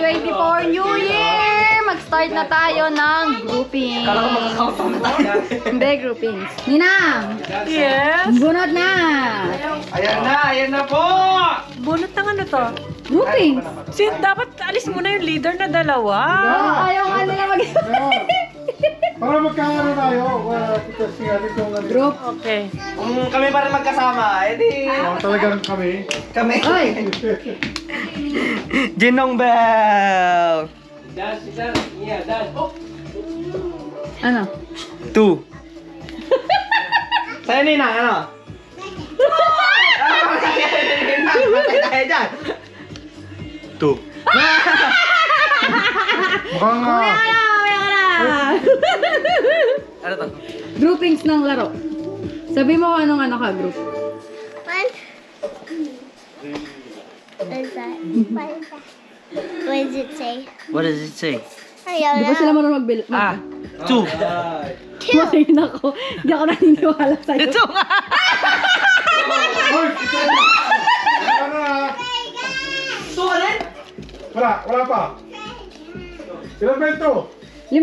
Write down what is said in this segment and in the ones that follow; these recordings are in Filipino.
2024 New Year! Mag-start na tayo ng grouping. Kala ko mag-account na tayo. Hindi, groupings. Ninang! Yes? Bunot na! Ayan na po! Bunot ng ano to? Groupings! Dapat alis mo na yung leader na dalawa. Ayaw nga nila mag- Para magkakaroon tayo, kasi itong Group. Okay. Kung kami pa rin magkasama, edi... talagang kami. Kami. Oy! Jinong Bell! Ano? 2. Sa'yo Ninang, ano? Matay tayo dyan. 2. Mukhang Ano to? Groupings ng laro. Sabi mo kung anong ano ka, group. One. What is that? What is that? What does it say? What does it say? Di ba sila marunong magbil? 2. Matingin ako. Hindi ako naniniwala sa'yo. Ito nga! Hoy! Suwalit? Wala pa. Ilan ba ito? 5-5.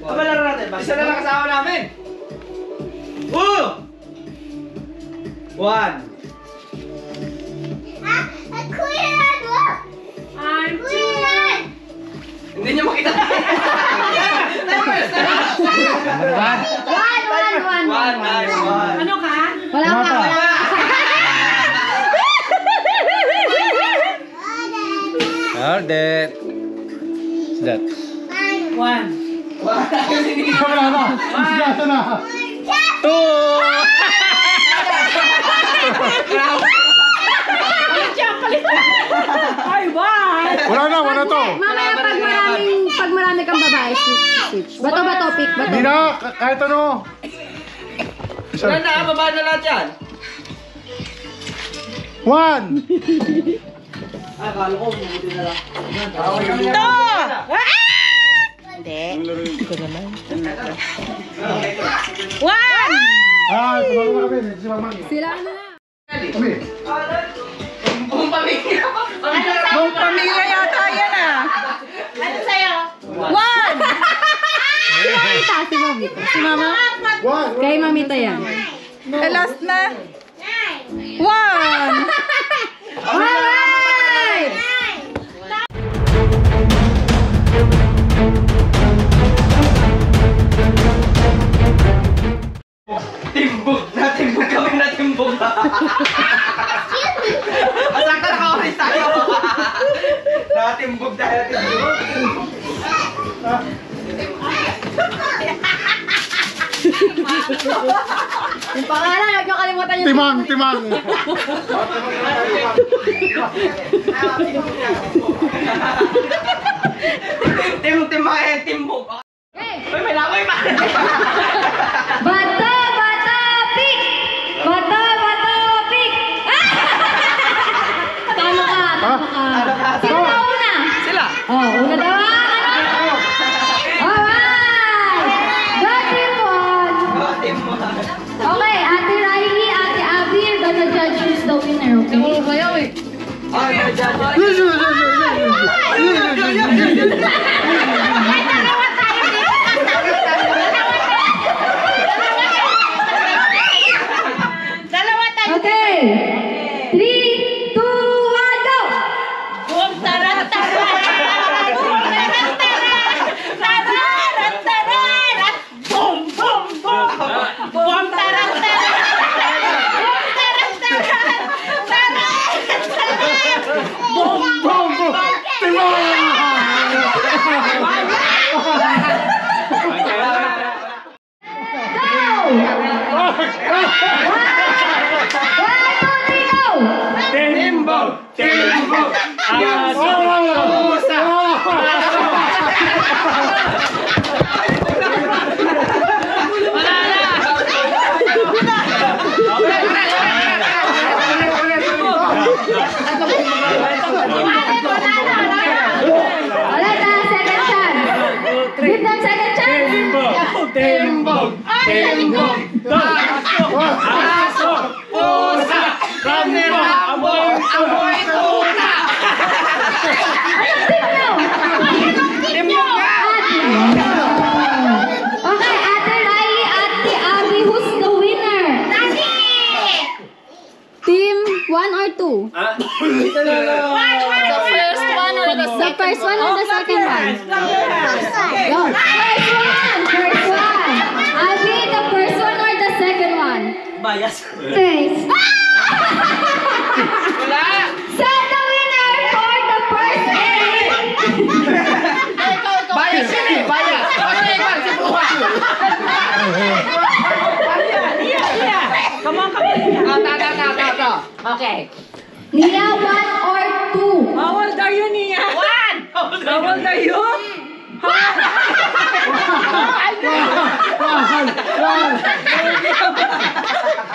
Pabalaro natin ba? Isa na lang kasama namin! 1! Clear! Look! I'm Clear! Hindi niyo makita. One, nice one. Ano ka? Wala pa. Hold it. What's that? One. Wala na. Sigasa na. 2! Ay, one! Wala na to. Mamaya pag marami kang babae, switch. Bato, pick, bato. Hindi na, kahit ano. Wala na, baba na lahat yan. 1! Akala ko, mabuti na lang. Ito! One! Sumama na kami. Si Mama. Sila ano na. Kami. Buong pamilya. Buong pamilya yata yan ah. Ano sa'yo? One! Si Mamita, si Mamita. Si Mama? 1! Kay Mamita yan. Eh, last na. One! Alright! Natimbog kami, natimbog. Asakta naka-orange tayo. Natimbog tayo, natimbog. Yung pangalan, huwag nyo kalimutan yung Timang! Timbog, timbog. Hey! Uy, may lakoy pa. Bato, pick! Bato, pick! Ah! Tama ka. Sino na una? Sila. Oh, una daw. Ano? Alright! Got him one! Okay, Ate Riley, Ate Abby, you're gonna judge who's the winner, okay? Kayo eh. Okay. 3, 2, 1, go! Boom! Taran! Taran! Boom! Taran! Taran! Taran! Taran! Boom! Boom! Boom! Boom! Taran! Taran! Boom! Taran! Taran! Taran! Taran! Boom! Boom! Boom! Timbog! Timbog! Aso! Pusa! Kamera! Amoy! Amoy! Tuna! Team Bong ka! Okay, Ate Riley, Ate Abby, who's the winner? Team 1 or 2? Dito na lang. The first one or the second one? Go. First one. Abby, the first one or the second one? Bias. First. Wala! So the winner for the first game. Bias yun eh! Bias! Okay, Ivan, si Buha! Come on, come on! Ta. Okay. Nia, 1 or 2? How old are you, Nia? One! How old are you?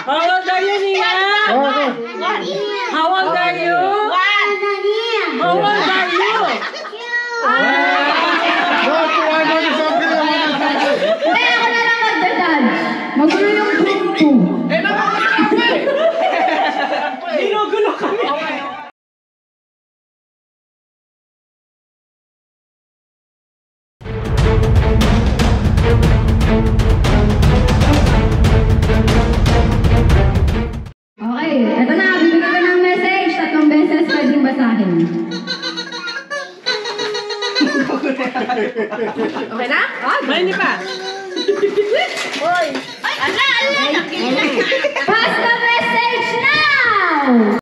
How old are you, Nia? How old are you? How old are you? Kaya ako na lang magdadad. Magulo yung group 2. Eh, nakakasarap eh! Ginugulo kami. Okay, eto na. Bibigyan ko ng message. 3 beses pwedeng basahin. Okay na? May hindi pa. Pass the message now!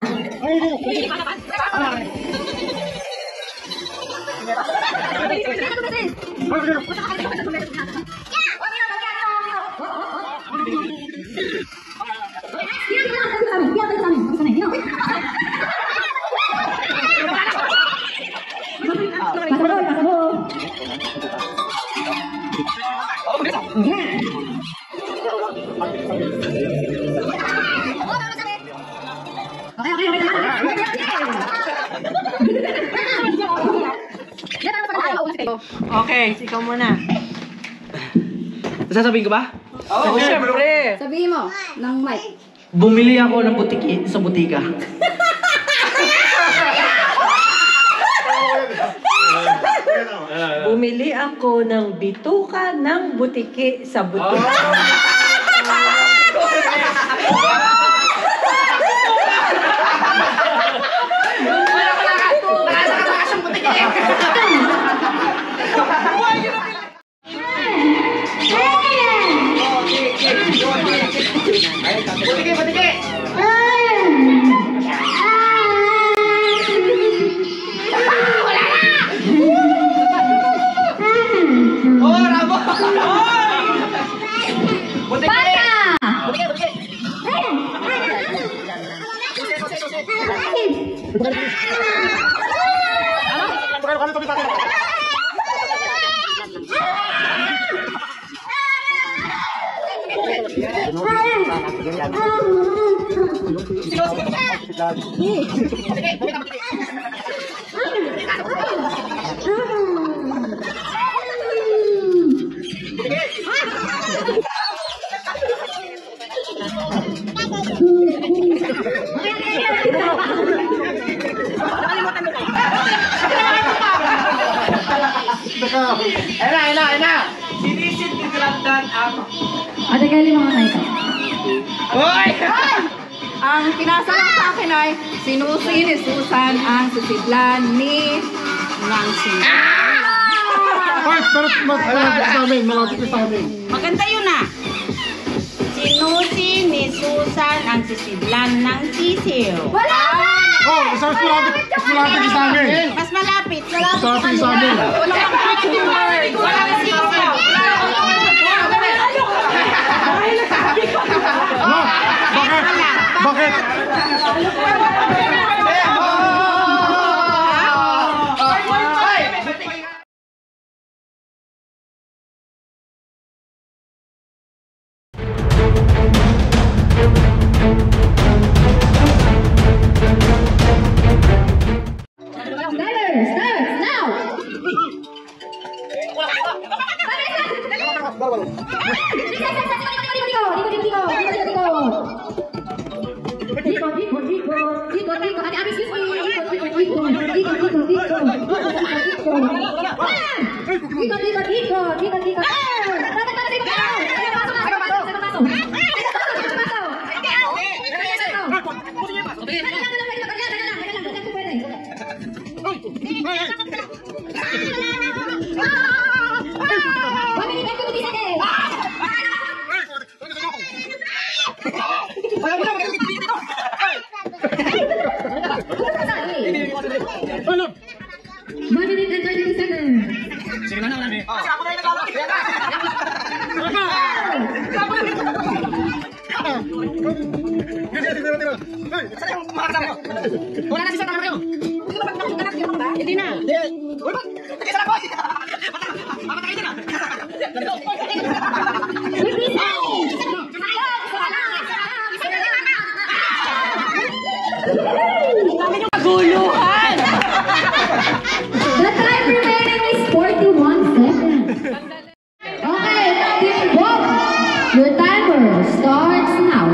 Okay, ikaw muna. Sasabihin ko ba? Oo, syempre. Sabihin mo, ng mic. Bumili ako ng butiki sa butika. Bumili ako ng bituka ng butiki sa butika. Butiki! Oh, Rabo! Butiki! Ayun na! Sinisid ni Grandan ang... Ate Kelly, mga kayo. Hoy! Ang pinasa lang sa akin ay sinusi ni Susan ang sisidlan ni Nancy. Hoy, pero malapit sa amin. Maganda yun ah. Sinusi ni Susan ang sisidlan ng sisiw. Wala na! Oh, isang malapit sa amin. Mas malapit. Malapit sa amin. Walang sisiw. Bakit? Starts now! Ikot. Ate Abby, excuse me. Ikot. Guluhan! The time remaining is 41 seconds. Okay, Team Bob, your timer starts now.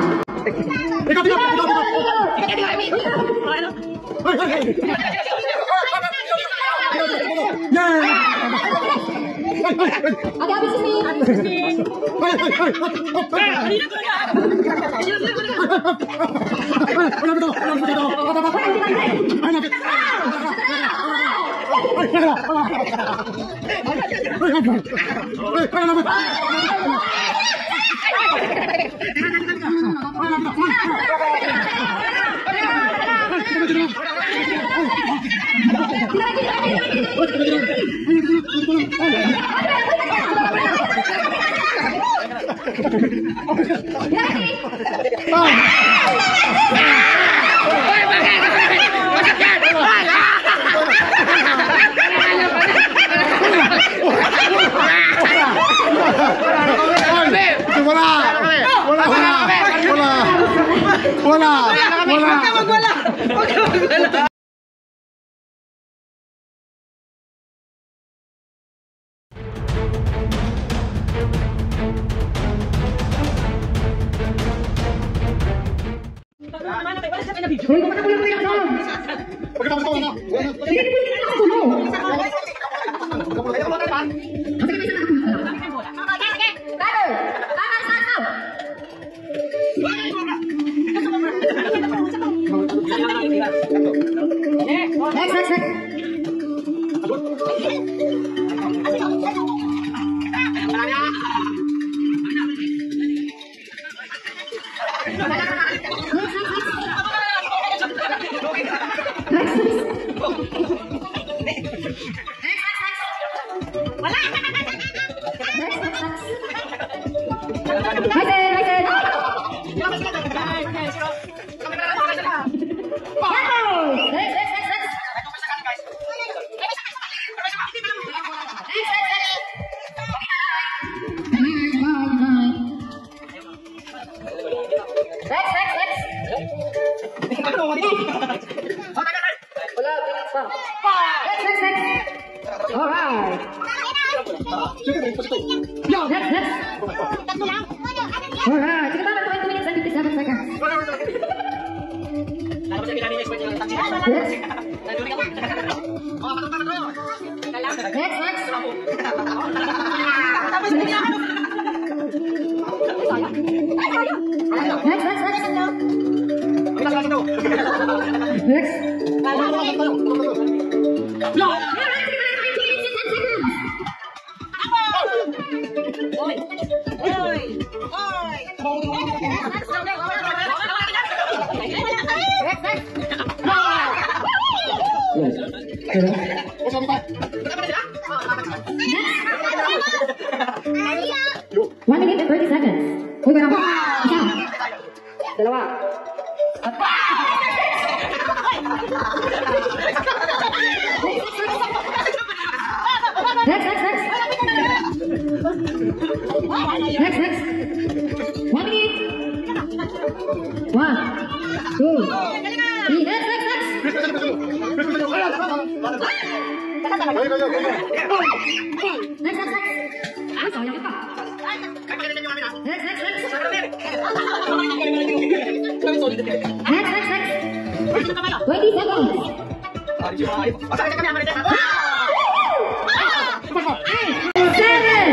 Seven,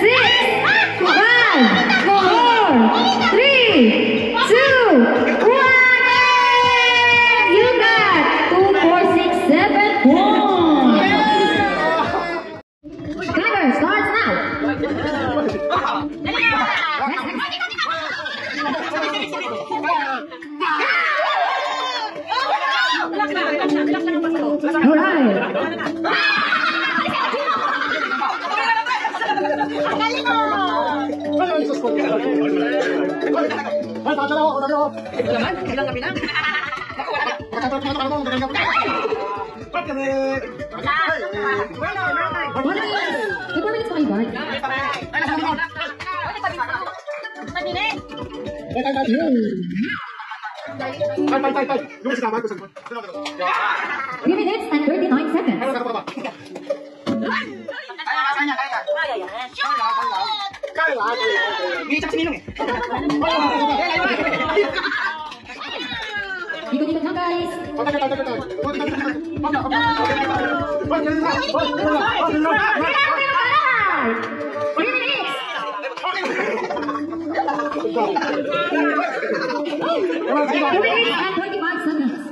6, 5, 4, 3, 2, 1. You got 2, 4, 6, 7 points. Timer starts now. All right. Three minutes and 39 seconds. Ikut-ikut lang guys. Three minutes. Two minutes and 25 seconds.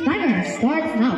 Timer starts now.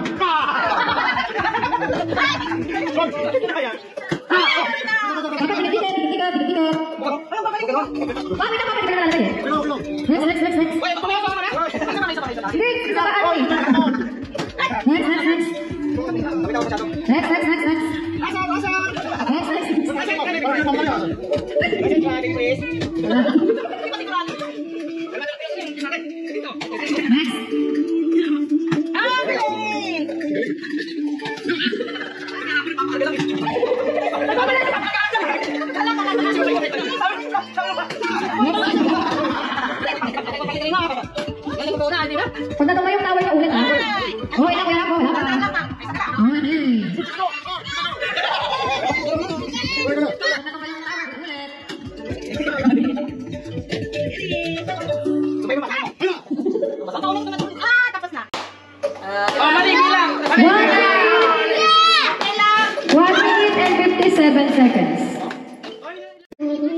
Pag natumayo yung tower na ulit, ha? Okay na, kuya, wala pa. One minute and 57 seconds.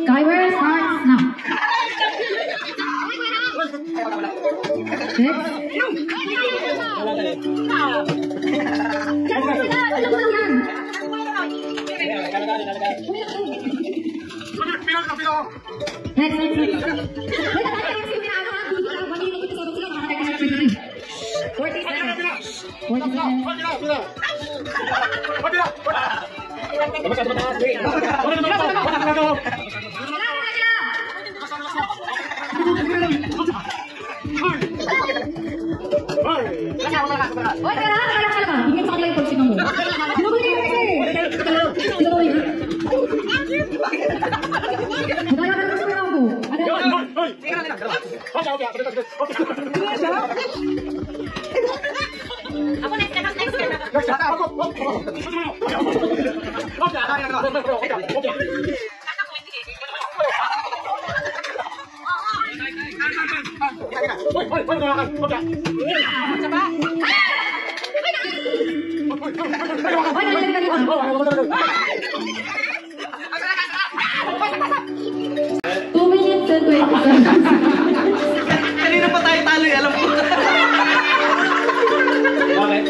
Timer starts now. Next. Oy, kalma. Hingin sa kanila yung pagsinong mo. Sinabuli ka kasi. Sinabuli ka. Magkaya ka sa mga ko. Ako next ka na. Kanina pa tayo talo alam ko. Bakit?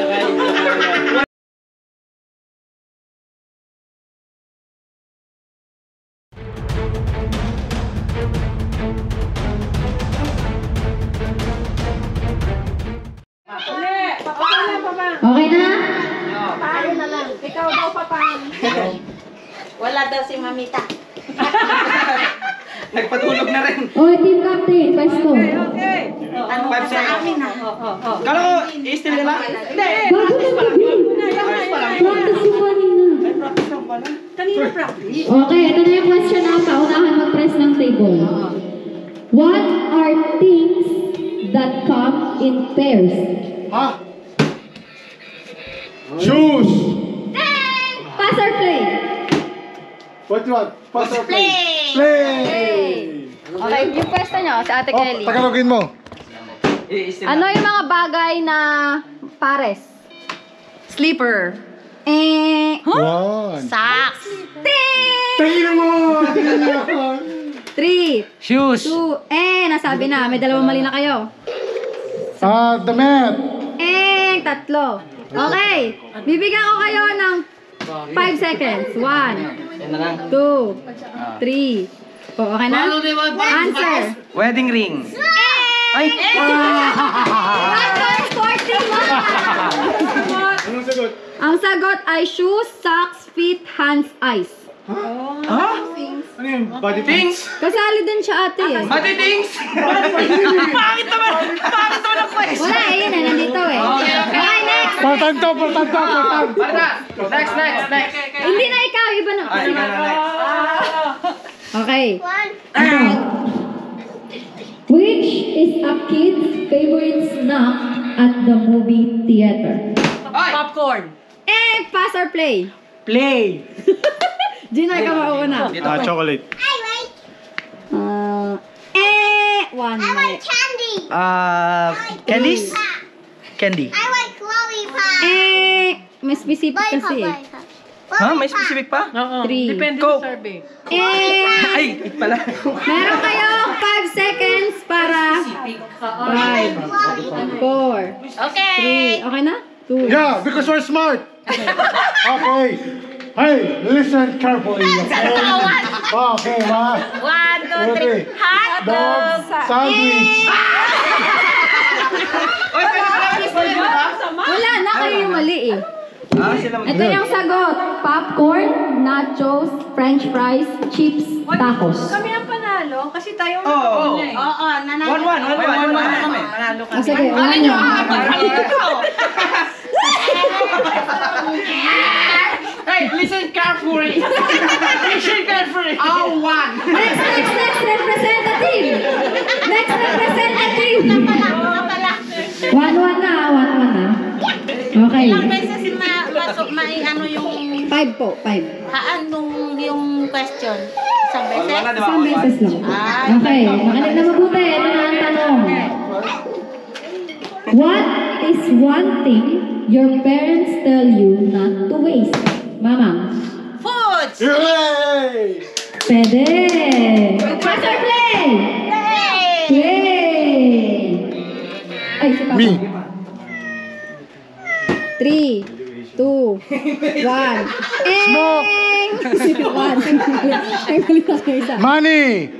Okay na? Ikaw daw, Papa. Wala daw si Mamita. Nagpatulog na rin. Oy, team captain, pwesto. Ano ka sa amin ha? Kala ko, i-steal nila? Hindi. Bago na practice yung kanina. Kanina practice. Okay, ito na yung question na paunahan mag-press ng table. What are things that come in pairs? Ha? Shoes! Pass or play? What you want? Pass or play? Play! Okay, yung pwesto nyo, si Ate Kelly. Tagalogin mo. I-steal Ano yung mga bagay na pares? Sleeper. One. Socks. Tingin mo! 3, Shoes. 2, nasabi na. May dalawang mali na kayo. Damit. 3. Okay, bibigyan ko kayo ng 5 seconds. 1, Yan na lang. 2, 3. Okay na? Answer. Wedding ring. Ay! Anong sagot? Ang sagot ay shoes, socks, feet, hands, eyes. Ha? Ano yun? Body Things! Kasali din siya ate eh. Pati things! Pangit naman! Pangit naman ang question! Wala eh, yun eh, nandito eh. Okay, next. Portan to, portan to, portan. Marta! Next! Hindi na ikaw, iba na. Ay, ikaw na next. Okay. Which is a kid's favorite snack at the movie theater? Ay! Popcorn. Pass or play? Play. Gina, ikaw mauna. Chocolate. One I mali. like candy. Candies? Candy. I like lollipop. May specific kasi eh. Ha? May specific pa? Oo. 3. Depende Go. sa survey. Ay! Pala. Meron kayong 5 seconds para 5, 4, 3. Okay. Okay na? 2. Yeah, because we're smart. Okay. Hey, listen carefully. Okay, ma. 1, 2, 3. Hot Dog dog. sandwich. Oy, pwede ba? Wala na kayo yung mali eh. Sila Ito yung sagot. Popcorn, nachos, french fries, chips, tacos. Kami ang panalo kasi tayo Oo. na eh. Oo, nanalo. 1-1 kami. Panalo Ah, sige, wala nyo. Hey, listen carefully. Listen carefully. Oh, 1. Next representative. Next representative. 1-1 na, 1-1 na. Okay. Ilang beses ano yung 5 po, 5. anong yung question? Isang beses? Isang beses lang. Okay, makinig na mabuti. Ito na ang tanong. What is one thing your parents tell you not to waste? Mama. Foods! Yay! Pwede. Pass or play? Play. Ay, si Papa. Me. 3, 2, 1. Smoke. Si Papa. Ay, kulit na kayo isa. Money.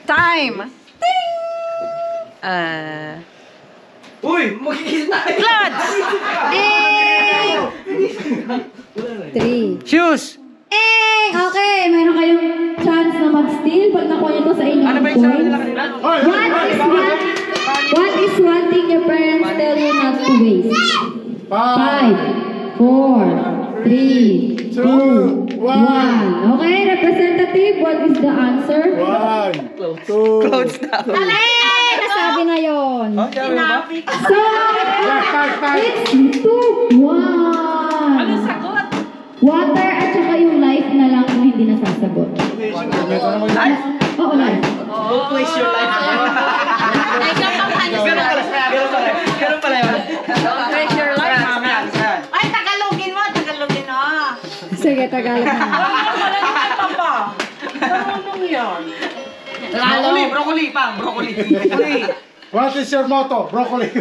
Time. Uy, magkikis tayo. Clothes. Three. Shoes. Okay, meron kayong chance na mag-steal pag nakuha nyo to sa inyong Ano ba yung sabi nila points. kanina? What is one thing your parents tell you not to waste? 5, 4, 3, 2, 1. Okay, representative, what is the answer? 1, 2. Clothes na. Nasabi na yon. Oh, sabi mo ba? So, it's 2, 1. Ano sagot? Water at saka yung life na lang ang hindi nasasagot. Life? Oo, life. Don't waste your life. Ganun pala. Ganun pala yun. Don't waste your life, mama. Ay, Tagalogin mo. Sige, Tagalog na. Walang papa. Ano yan? Broccoli, pang. Broccoli. What is your motto? Broccoli.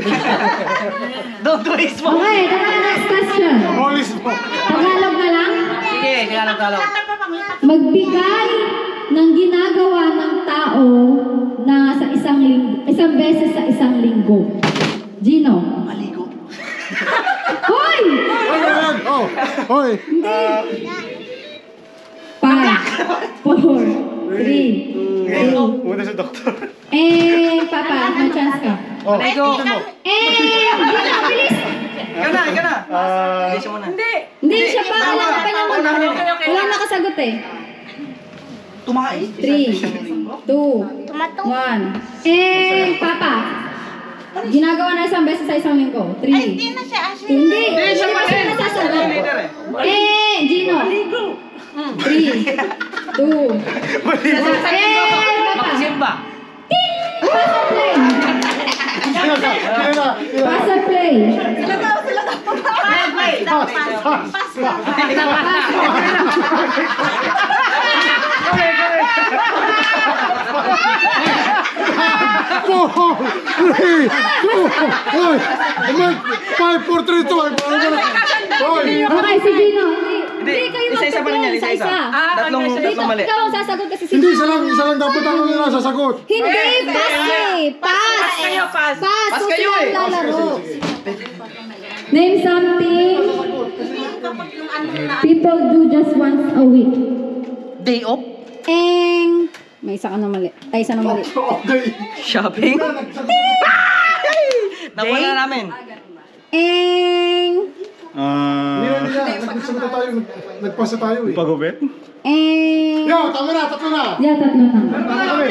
Don't waste mo. Okay, tara na next question. Molis mo. Tagalog na lang. Sige, Tagalog. Magbigay ng ginagawa ng tao na sa isang beses sa isang linggo. Gino. Maligo. Hoy! Ano yan? Oh, hoy. 5, 4, 3, 2. Una sa doktor. Papa, may chance ka. Oh, ito mo. Gino, bilis! Ikaw na. Bilis mo na. Hindi siya pa. Kailangan pa naman. Walang nakasagot eh. Tumahay. 3, 2, 1. Papa. Ginagawa na isang beses sa isang linggo. 3. Hindi na siya. Hindi. Hindi siya pa siya nasasagot. Gino. 3, 2. Papa. Simba. Pass or play. Pass or play. Four, three, two, one. 5, 4, 3, 2. Okay, si Gino. Hindi kayo Isa-isa pa rin yan, magpa-play. isa-isa. Tatlong mali. Ikaw ang sasagot kasi si Hindi, isa lang dapat ang nila sasagot. Hindi, pass eh. Pass. Kayo, pass. Pass. Pass So, kayo sila eh. ang lalaro. Name something people do just once a week. Day off? May isa ka na mali. Ay, isa na mali. Okay. Shopping? Nakuha na namin. Hindi na. Nagsagot na tayo. Nagpasa tayo eh. Pagupit? Yo, tama na. Tatlo na. Yeah, tatlo na.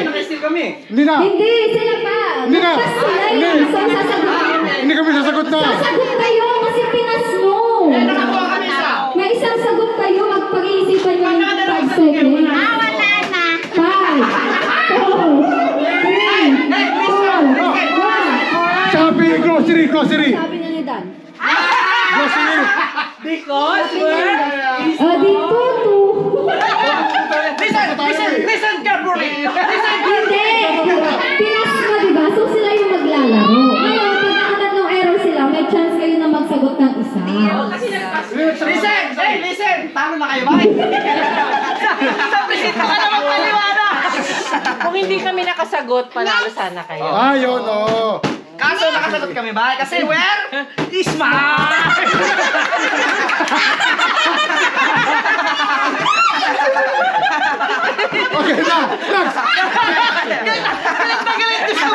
Nakaistil kami. Hindi na. Hindi, sila pa. Hindi na. Pass sila Hindi. yun. So, sasagot. Hindi kami sasagot na. Sasagot kayo kasi pinas mo. Nakakuha kami isa. May isang sagot kayo. Magpag-iisipan nyo ng 5 seconds. Wala na. 5, 4, 3, 2, 1. Shopping, grocery. Sabi na ni Dan. Grocery. Because we're... Dito to. Listen carefully. Hindi. Pinas mo, diba? So sila yung maglalaro. Ngayon, pag nakatatlong error sila, may chance kayo na magsagot ng isa. Listen. Tama na kayo ba? Sa presita ka naman paliwanag. Kung hindi kami nakasagot, panalo sana kayo. Ayun, oh. Kaso nakasagot kami ba? Kasi where? Smart! Okay na. Next.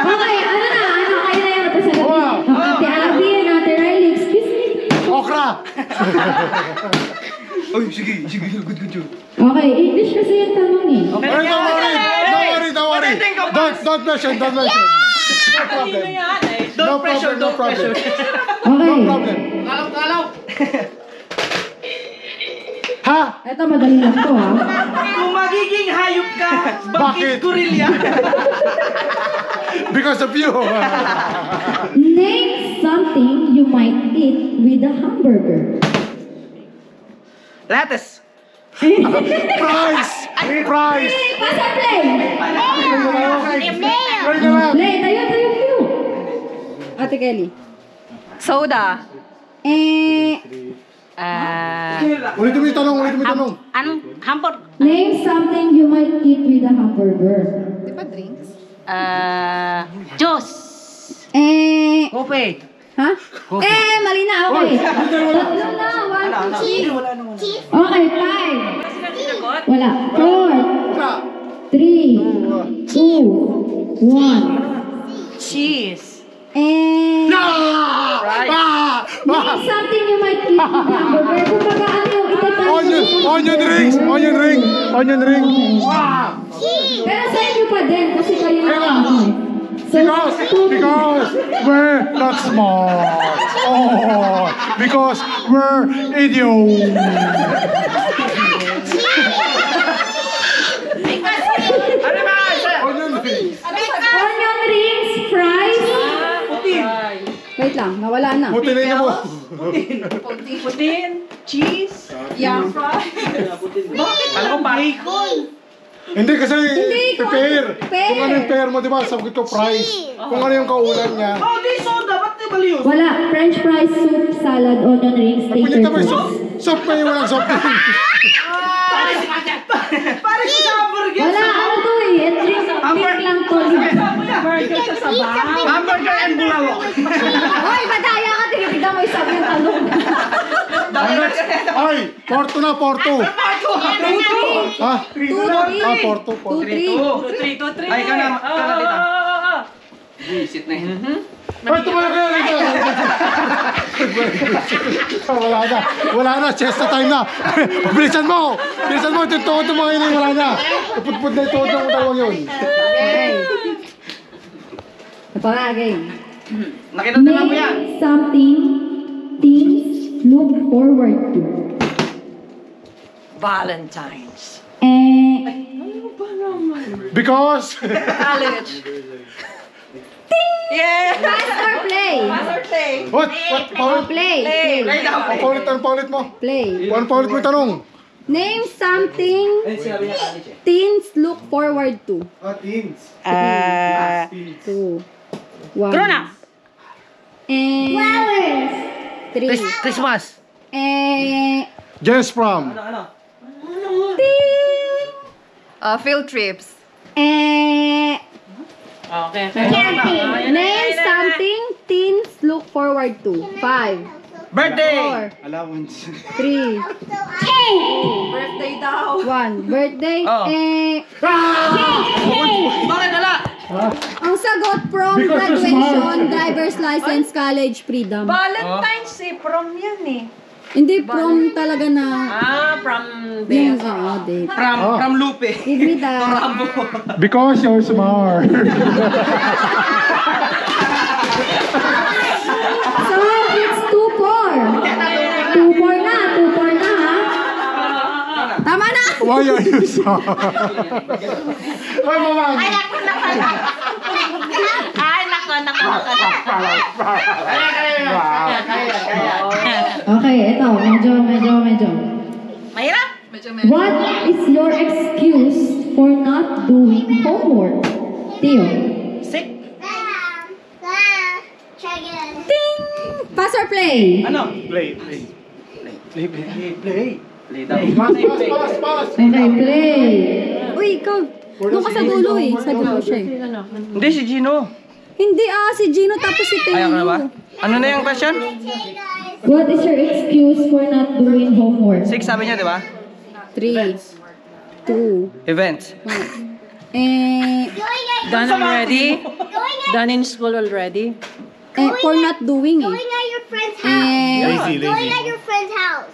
Okay, ano na? Kayo na yung representative. Wow. Ate Abby and Ate Riley, excuse me. Okra. Uy, sige. Good. Okay, English kasi yung tanong eh. Don't worry. Don't mention. No problem. Don't pressure. Okay. No problem. Kalaw. Ha? Ito, madali lang to ha. Kung magiging hayop ka, Bakit? bakit gorilla? Because of you. Name something you might eat with a hamburger. Lettuce. Price. Pass or play? Play, tayo. Ate Kelly. Soda. Ulitin mo yung tanong. Anong hamburger? Name something you might eat with a hamburger. Juice. Kope. Ha? Mali na. Okay. Tatlo na. 1, 2, 3. Okay, 5. Wala. 4, 3, 2, 1. Cheese. And... Name something you might eat with hamburger. Kung baga ano yung itatapos. Onion rings! Onion ring! Onion ring! Pero sa inyo pa din kasi kayo na ako. So, Because we're not smart. Oh, because we're idiots. Ano ba? Onion rings. onion rings, fries. Wait lang, nawala na. Putilin mo. Putin. Cheese. Yam fry. Alam ko bacon. Hindi kasi pair. prepare. Kung ano yung pair mo, di ba? Sabi ko price. Kung ano yung kaulan niya. Oh, di soda. Ba't di bali yun? Wala, french fries, soup, salad, onion rings, Punyata tater mo yung soup. tots. Soup pa yung walang soup. Parang sa hamburger. Wala, ano to eh. Drink lang to. Burger sa sabaw. Hamburger and bulalo. Hoy, madaya ka. Tinitignan mo yung sabi ng talong. Ay, Porto na, Porto. Ha? 2, 3. Porto, Porto. 2, 3. 2, 3. Ay, ikaw na tita. Visit na yun. Ay, tumala ka rito. Wala na, siesta time na. Bilisan mo. Bilisan mo, yung tuhod ng mga yun, wala na. Putput na yung tuhod ng dalawang yun. Napakagay. Nakita na lang mo yan. Name something teens look forward to. Valentine's. Because, College. Yeah! Pass or play? what? Play. Paulit mo. Play. Paulit mo yung tanong. Name something teens look forward to. Teens. 2, 1. Grown up. Flowers. 3. Christmas. Just from. Field trips. Okay. Name something teens look forward to. 5, Birthday. 4, Allowance. 3, Birthday daw. 1. Birthday. Oh. Bakit wala? Ang sagot from Because you're graduation, smart. driver's license, college, freedom. Valentine's eh. Prom yan eh. Hindi prom talaga na From yung there. date. From Lupe. Give me that. Because you're smart. So, it's 2-4. 2-4 na. 2-4 na, ha? Tama na! Why are you sorry? Ay, mamang. Ay, nako. Okay, ito. Medyo. Mahirap. What is your excuse for not doing homework? Tio. Sick. Ding! Pass or play? Ano? Play. Play daw. Pass. Okay, play. Uy, ikaw. Doon ka sa dulo eh. Sa dulo siya eh. Hindi, si Gino. Hindi si Gino tapos si Teo. Ayaw ka na ba? Ano na yung question? What is your excuse for not doing homework? 6 sabi niya, di ba? 3, 2, Events. 1. Done already? Done in school already? For not doing Going at your friend's house. Going at your friend's house.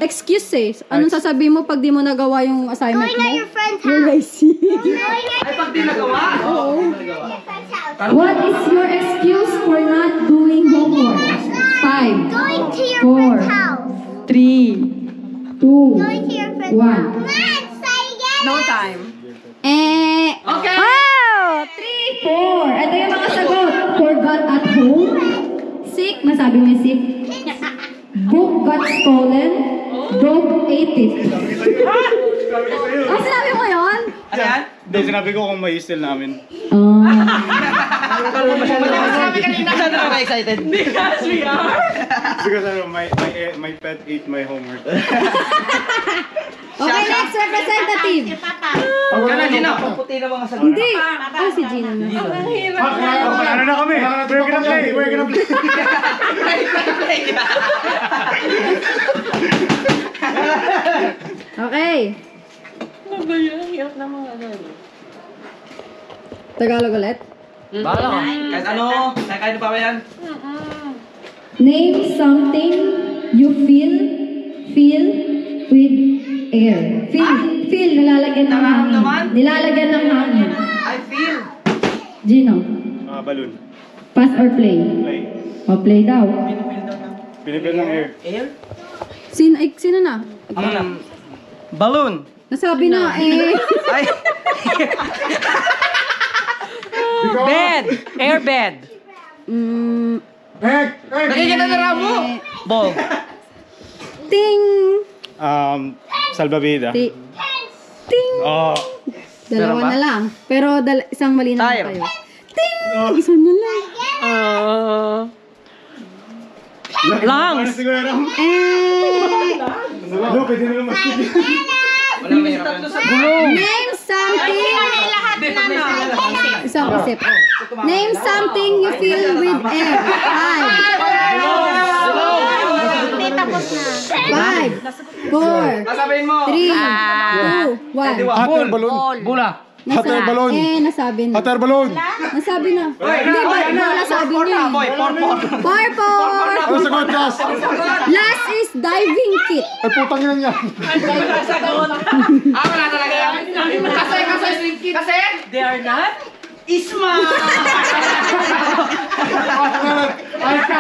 Excuse eh. Anong sasabihin mo pag di mo nagawa yung assignment Going mo? at your friend's You're house. lazy. Going at Ay, pag di nagawa. Oo. your friend's house. What is your excuse for not doing homework? 5, Going to your 4, friend's house. 3, 2, Going to your friend's 1. house. Let's say again. No time. Okay. Wow! 3, 4. Ito yung mga sagot. Forgot at home. Sick. Masabi mo yung sick. Book got stolen. Dog ate it. Sinabi mo yun? Ano yan? Hindi, sinabi ko kung may steal namin. Sabi kanina. Masyado na excited. Because we are. Because my pet ate my homework. Okay, next representative. Kaya Gina, puputi na mga sagot. Hindi. Ah, si Gina na. Ano na kami? We're gonna play. We're gonna play. Okay. Ano ba yun? Hirap na mga ano. Tagalog ulit. Bahala ka. Kahit ano, kahit pa ba yan? Name something you feel with air. Feel, nilalagyan ng hangin. Nararamdaman? Nilalagyan ng hangin. I feel. Gino, Balloon. pass or play? Play. O, play daw. Pinipil ng air. Air? Sino na? Ano na? Balloon. Nasabi na eh. Ay. Bed! Air bed! Nakikita na ramo. Ball. Ting! Salbabida. Ting! Oh. Dalawa Meron ba? na lang. Pero isang mali na Tire. tayo. Ting! Isa na lang. Lungs! Ano, pwede na naman. Wala may hirap yan. Name something. Isang isip. Name something you feel with air. 5, 4, Sasabihin mo. 3, 2, 1. Hot air balloon. Bula. Hot air balloon. Nasabi na. Hot air balloon. Nasabi na. Hindi ba? Nasabi niya. Boy, por. Purple. Ano sagot, last? Last is diving kit. Ay, putang ina niya. Wala talaga yan. Kasi? They are not? Isma! Ay, ka.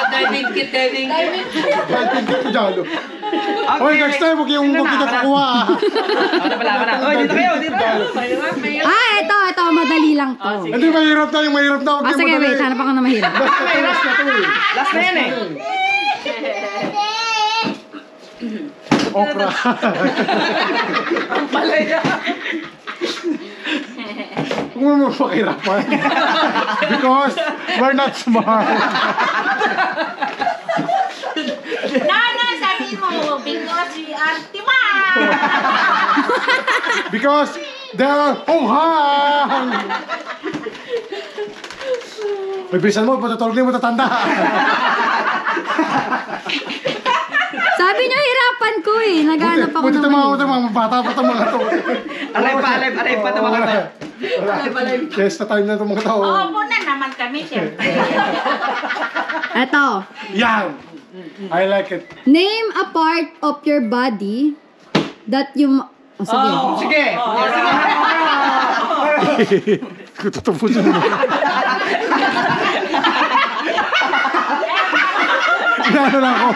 Diving kit, diving kit. Ay, tingin ko jalo. Hoy, next time, huwag kita kukuha. Wala ka na. Oy, dito kayo, dito. Ito. Madali lang to. Hindi, mahirap na yung mahirap na. Huwag Sige, wait. Hanap ako na mahirap. Last na yan eh. Okra. Ang palaya. Huwag mo pakirapan. Because we're not smart. Sabihin mo, because we are timang. Because they're hunghan. May bisan mo, patutulog na yung matatanda. Sabi niyo, hirapan ko eh. Naghanap ako Buti ng mga mahirap. bata pa itong mga to. Alay pa ito mga to. Yes, na time na itong mga tao. Oo, na naman kami, siyempre. Ito. Yan. I like it. Name a part of your body that you... sige. Sige. Tutupusin mo. Ano lang ako.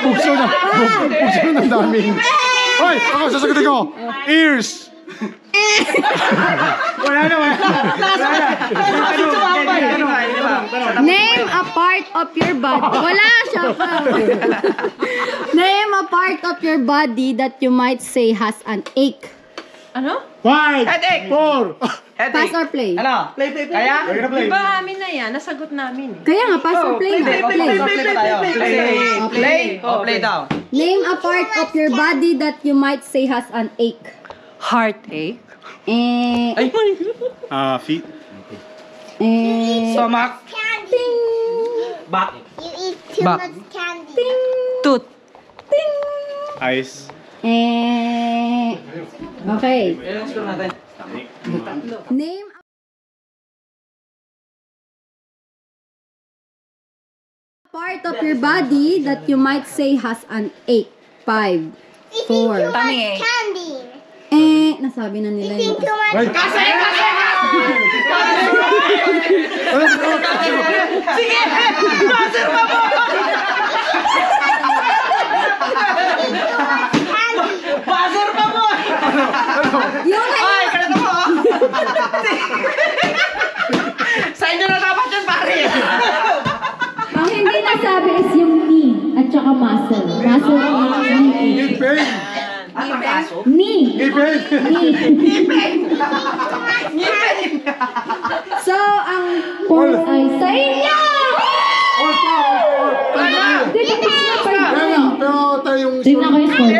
Bukso ng daming. Hoy, ako sasagutin ko. Ears. Wala na. Name a part of your body. Wala siya pa. Name a part of your body that you might say has an ache. Ano? 5, Headache. 4. Pass or play? Ano? Kaya? Di ba amin na yan? Nasagot namin eh. Kaya nga, pass or play nga. Play. Play tayo. Play. Play daw. Name a part of your body that you might say has an ache. Heartache? Ay. Feet. Stomach. Ting. Back. You eat too Back. much candy. Ting. Tooth? Ting. Eyes. Okay. Ilang score natin? Name a part of your body that you might say has an ache. 5, 4. Tummy ache. Candy. Nasabi na nila Eating yun. too much. Ay. Sige! Master pa mo! Buzzer pa mo! Yung Ay, kanito mo! Sa inyo na dapat yun, pare! ang hindi nasabi is yung knee at saka muscle. Muscle ang knee. Ngipin. Knee. Ngipin. Knee. So, ang point ay sa inyo! Dito na pa. Kaya nga, pero tayo yung Tingnan ko yung score.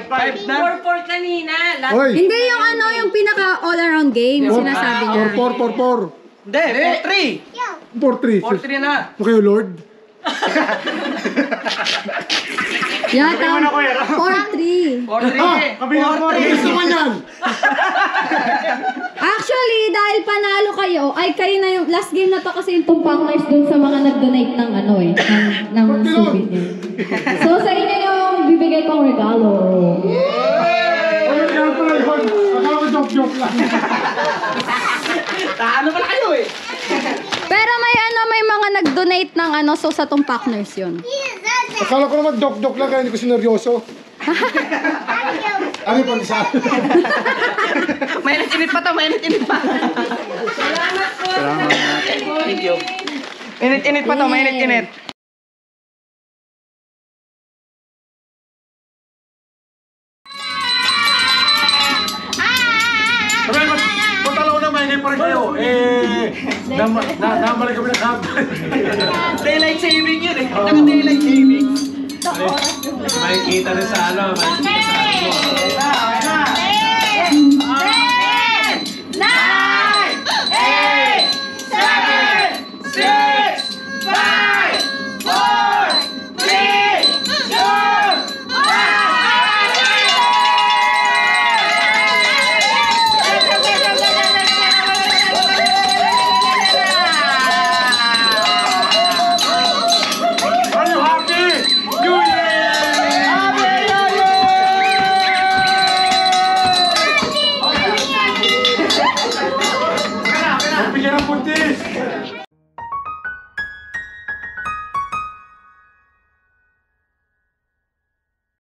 4-4 kanina. Last Hoy! Hindi yung ano, yung pinaka all-around game, sinasabi niya. 4-4. Hindi, 4-3. 4-3. 4-3 na. Okay, Lord. Yata, Sabi mo na, kuya. 4-3. 4-3. Kabilang mo. Gusto mo yan! Actually, dahil panalo kayo, ay kayo na yung, last game na to kasi yung tumpangers dun sa mga nag-donate ng ano eh, ng souvenir. So sa inyo yung bibigay kong regalo. Ay, yan pala yun. Akala ko joke lang. Ano pala kayo eh? Pero may mga nag-donate ng ano, so sa tumpakners yun. Akala ko naman joke lang kaya hindi ko sineryoso. Ano yung pandesal? Mainit-init pa to, mainit-init pa. Thank you. Init-init pa to, mainit-init. Sabi ko, kung talo na maingay pa rin kayo, namali kami ng kapal. Daylight saving yun eh. Naka-daylight saving. Makikita rin sa ano.